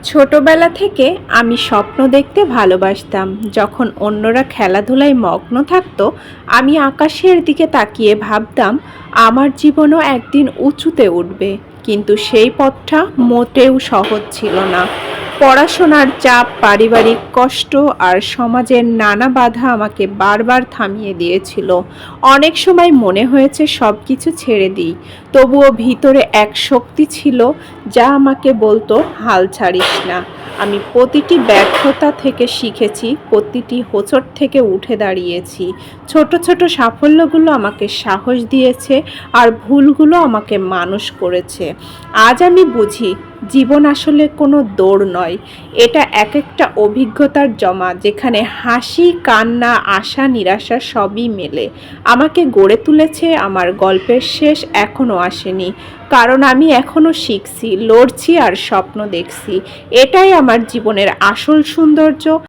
ছোটবেলা থেকে আমি স্বপ্ন দেখতে ভালোবাসতাম। যখন অন্যরা খেলাধুলায় মগ্ন থাকতো, আমি আকাশের দিকে তাকিয়ে ভাবতাম আমার জীবনও একদিন উঁচুতে উঠবে। কিন্তু সেই পথটা মোটেও সহজ ছিল না। পড়াশোনার চাপ, পারিবারিক কষ্ট আর সমাজের নানা বাধা আমাকে বারবার থামিয়ে দিয়েছিল। অনেক সময় মনে হয়েছে সব কিছু ছেড়ে দিই, তবুও ভিতরে এক শক্তি ছিল যা আমাকে বলতো, হাল ছাড়িস না। আমি প্রতিটি ব্যর্থতা থেকে শিখেছি, প্রতিটি হোঁচট থেকে উঠে দাঁড়িয়েছি। ছোট ছোট সাফল্যগুলো আমাকে সাহস দিয়েছে, আর ভুলগুলো আমাকে মানুষ করেছে। আজ আমি বুঝি জীবন আসলে কোনো দৌড় নয়, এটা এক একটা অভিজ্ঞতার জমা, যেখানে হাসি, কান্না, আশা, নিরাশা সবই মেলে। আমাকে গড়ে তুলেছে। আমার গল্পের শেষ এখনো আসেনি, কারণ আমি এখনো শিখছি, লড়ছি আর স্বপ্ন দেখছি। এটাই আমার জীবনের আসল সৌন্দর্য।